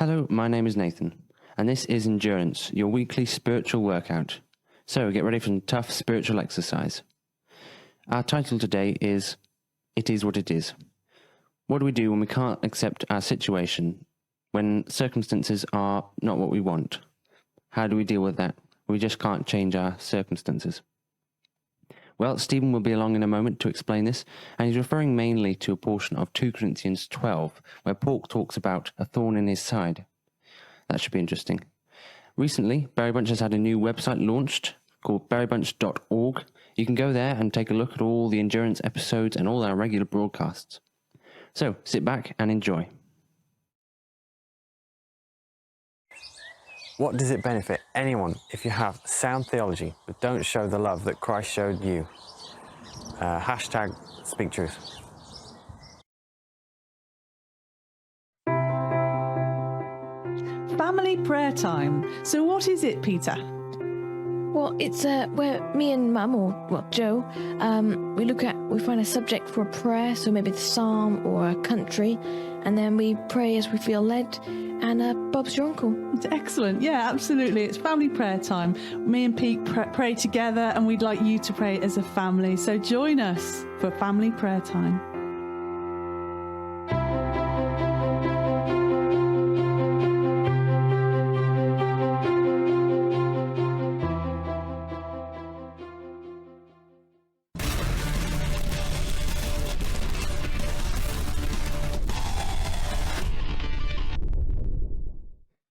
Hello, my name is Nathan, and this is Endurance, your weekly spiritual workout. So get ready for some tough spiritual exercise. Our title today is It Is What It Is. What do we do when we can't accept our situation, when circumstances are not what we want? How do we deal with that? We just can't change our circumstances. Well, Stephen will be along in a moment to explain this, and he's referring mainly to a portion of 2 Corinthians 12, where Paul talks about a thorn in his side. That should be interesting. Recently, Barry Bunch has had a new website launched called barrybunch.org. You can go there and take a look at all the endurance episodes and all our regular broadcasts. So, sit back and enjoy. What does it benefit anyone if you have sound theology but don't show the love that Christ showed you? Hashtag speak truth. Family prayer time. So what is it, Peter? Well, it's where me and Mum, or Joe, we find a subject for a prayer, so maybe the psalm or a country, and then we pray as we feel led, and Bob's your uncle. It's excellent. Yeah, absolutely. It's family prayer time. Me and Pete pray together, and we'd like you to pray as a family. So join us for family prayer time.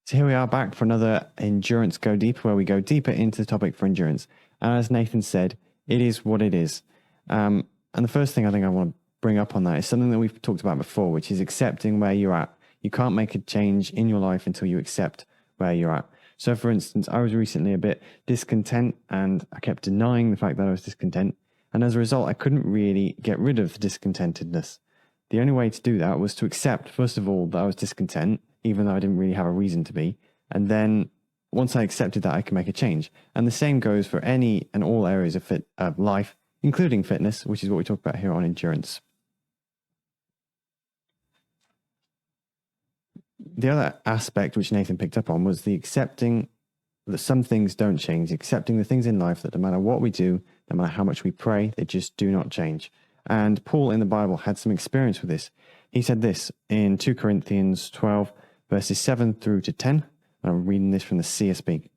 So here we are back for another Endurance Go Deeper, where we go deeper into the topic for endurance. And as Nathan said, it is what it is. And the first thing I think I want to bring up on that is something that we've talked about before, which is accepting where you're at. You can't make a change in your life until you accept where you're at. So for instance, I was recently a bit discontent and I kept denying the fact that I was discontent. And as a result, I couldn't really get rid of the discontentedness. The only way to do that was to accept, first of all, that I was discontent, even though I didn't really have a reason to be. And then once I accepted that, I can make a change. And the same goes for any and all areas of life, including fitness, which is what we talk about here on endurance. The other aspect which Nathan picked up on was the accepting that some things don't change, accepting the things in life that no matter what we do, no matter how much we pray, they just do not change. And Paul in the Bible had some experience with this. He said this in 2 Corinthians 12, verses 7 through to 10. I'm reading this from the CSB.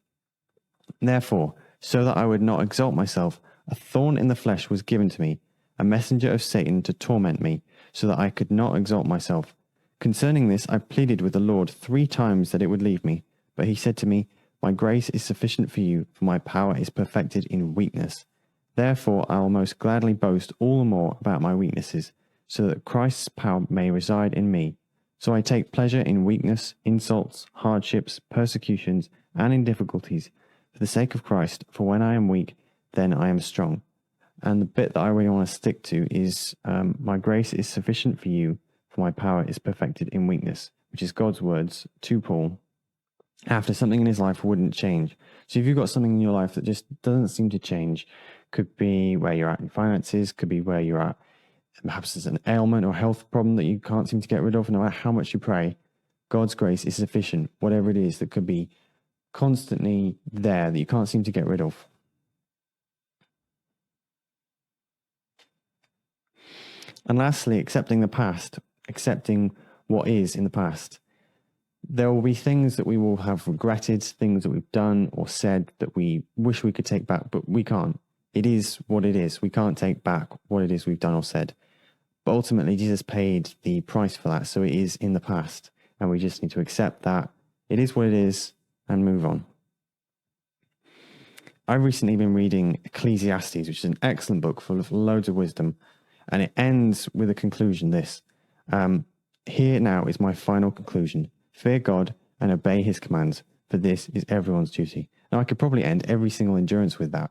Therefore, so that I would not exalt myself, a thorn in the flesh was given to me, a messenger of Satan to torment me, so that I could not exalt myself. Concerning this, I pleaded with the Lord 3 times that it would leave me. But he said to me, My grace is sufficient for you, for my power is perfected in weakness. Therefore, I will most gladly boast all the more about my weaknesses, so that Christ's power may reside in me. So I take pleasure in weakness, insults, hardships, persecutions, and in difficulties, for the sake of Christ, for when I am weak, then I am strong. And the bit that I really want to stick to is, my grace is sufficient for you, for my power is perfected in weakness, which is God's words to Paul after something in his life wouldn't change. So if you've got something in your life that just doesn't seem to change, could be where you're at in finances, could be where you're at, perhaps there's an ailment or health problem that you can't seem to get rid of, no matter how much you pray, God's grace is sufficient, whatever it is that could be constantly there that you can't seem to get rid of. And lastly, accepting the past, accepting what is in the past. There will be things that we will have regretted, things that we've done or said that we wish we could take back, but we can't. It is what it is. We can't take back what it is we've done or said. But ultimately, Jesus paid the price for that, so it is in the past. And we just need to accept that it is what it is and move on. I've recently been reading Ecclesiastes, which is an excellent book full of loads of wisdom. And it ends with a conclusion, this. Here now is my final conclusion. Fear God and obey his commands, for this is everyone's duty. Now, I could probably end every single endurance with that.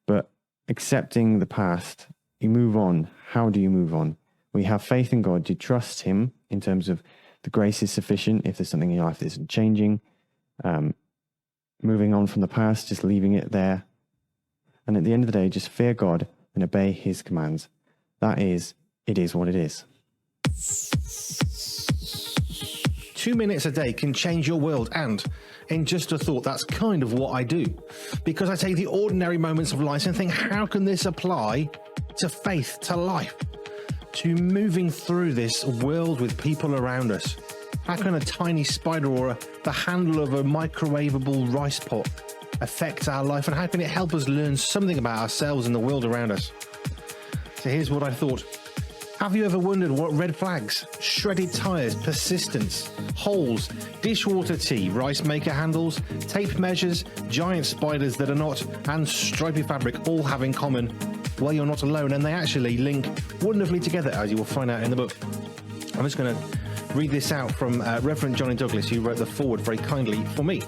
But accepting the past, you move on. How do you move on? We have faith in God. You trust him in terms of the grace is sufficient if there's something in your life that isn't changing. Moving on from the past, just leaving it there. And at the end of the day, just fear God and obey his commands. That is, it is what it is. 2 minutes a day can change your world. And in Just a Thought, that's kind of what I do. Because I take the ordinary moments of life and think, how can this apply to faith, to life, to moving through this world with people around us? How can a tiny spider or the handle of a microwavable rice pot affect our life? And how can it help us learn something about ourselves and the world around us? So here's what I thought. Have you ever wondered what red flags, shredded tires, persistence, holes, dishwater tea, rice maker handles, tape measures, giant spiders that are not, and stripy fabric all have in common? Well, you're not alone, and they actually link wonderfully together, as you will find out in the book. I'm just going to read this out from Reverend Johnny Douglas, who wrote the foreword very kindly for me.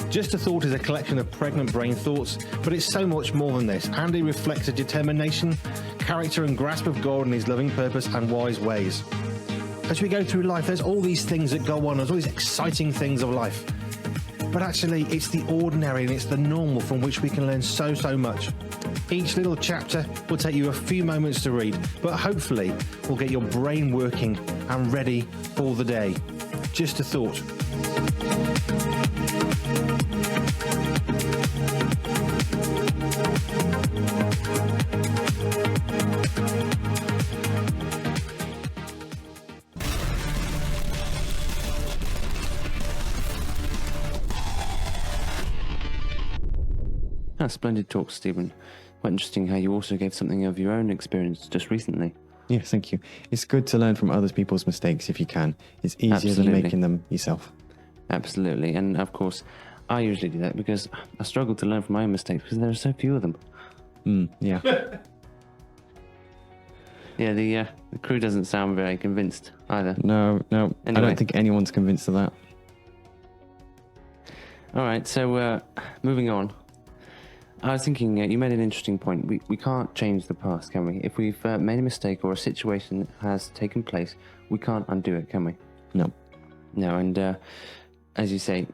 Just a Thought is a collection of pregnant brain thoughts, but it's so much more than this. Andy reflects a determination, character and grasp of God and his loving purpose and wise ways. As we go through life, there's all these things that go on, there's all these exciting things of life. But actually, it's the ordinary and it's the normal from which we can learn so much. Each little chapter will take you a few moments to read, but hopefully will get your brain working and ready for the day. Just a Thought. Splendid talk, Stephen. Quite interesting how you also gave something of your own experience just recently. Yes, thank you. It's good to learn from other people's mistakes if you can. It's easier Absolutely. than making them yourself. Absolutely. And of course, I usually do that because I struggle to learn from my own mistakes because there are so few of them. Yeah. Yeah, the crew doesn't sound very convinced either. No. Anyway. I don't think anyone's convinced of that. All right, so moving on. I was thinking, you made an interesting point. We can't change the past, can we? If we've made a mistake or a situation has taken place, we can't undo it, can we? No. No, and as you say,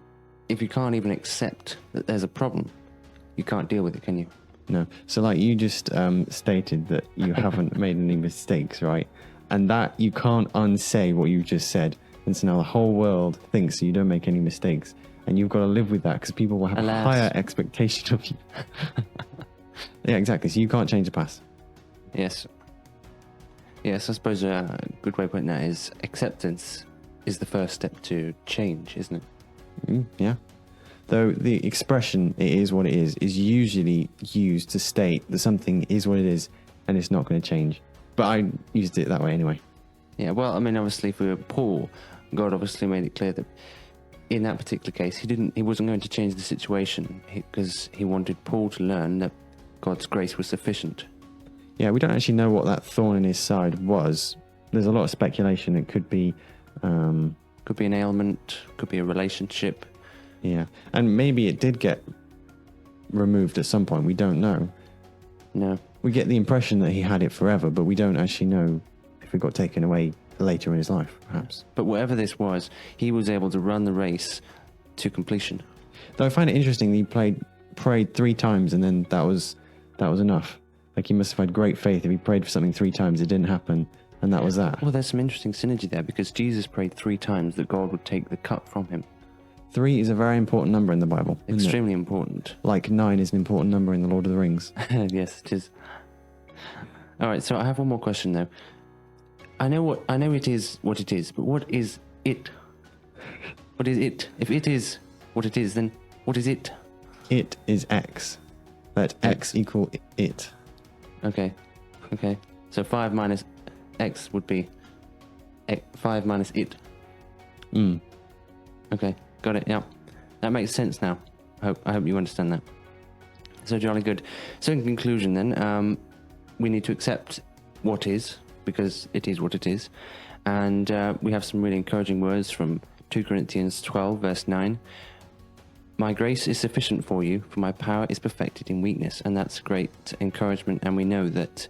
if you can't even accept that there's a problem, you can't deal with it, can you? No. So like you just stated that you haven't made any mistakes, right? And that you can't unsay what you just said. And so now the whole world thinks you don't make any mistakes. And you've got to live with that because people will have a higher expectation of you. Yeah, exactly. So you can't change the past. Yes. Yes, I suppose a good way of putting that is acceptance is the first step to change, isn't it? Yeah. Though the expression, it is what it is usually used to state that something is what it is and it's not going to change. But I used it that way anyway. Yeah, well, I mean, obviously for Paul, God obviously made it clear that in that particular case, he wasn't going to change the situation because he wanted Paul to learn that God's grace was sufficient. Yeah, we don't actually know what that thorn in his side was. There's a lot of speculation. It could be... could be an ailment, could be a relationship. Yeah, and maybe it did get removed at some point. We don't know. No. We get the impression that he had it forever, but we don't actually know if it got taken away later in his life, perhaps. But whatever this was, he was able to run the race to completion. Though I find it interesting that he prayed 3 times and then that was enough. Like he must have had great faith if he prayed for something 3 times, it didn't happen, and that was that. Well, there's some interesting synergy there because Jesus prayed 3 times that God would take the cup from him. 3 is a very important number in the Bible. Extremely important. Like 9 is an important number in the Lord of the Rings. Yes, it is. All right, so I have one more question though. I know it is what it is, but what is it? What is it? If it is what it is, then what is it? It is X. Let X equal it. Okay. So 5 minus X would be 5 minus it. Okay, got it. Yeah, that makes sense now. I hope you understand that. So jolly good. So in conclusion, then, we need to accept what is, because it is what it is. And we have some really encouraging words from 2 Corinthians 12, verse 9. My grace is sufficient for you, for my power is perfected in weakness. And that's great encouragement. And we know that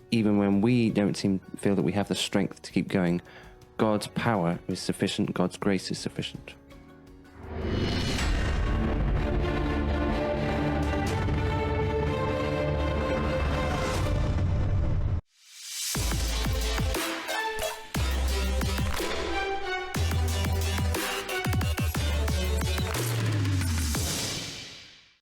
even when we don't feel that we have the strength to keep going, God's power is sufficient, God's grace is sufficient.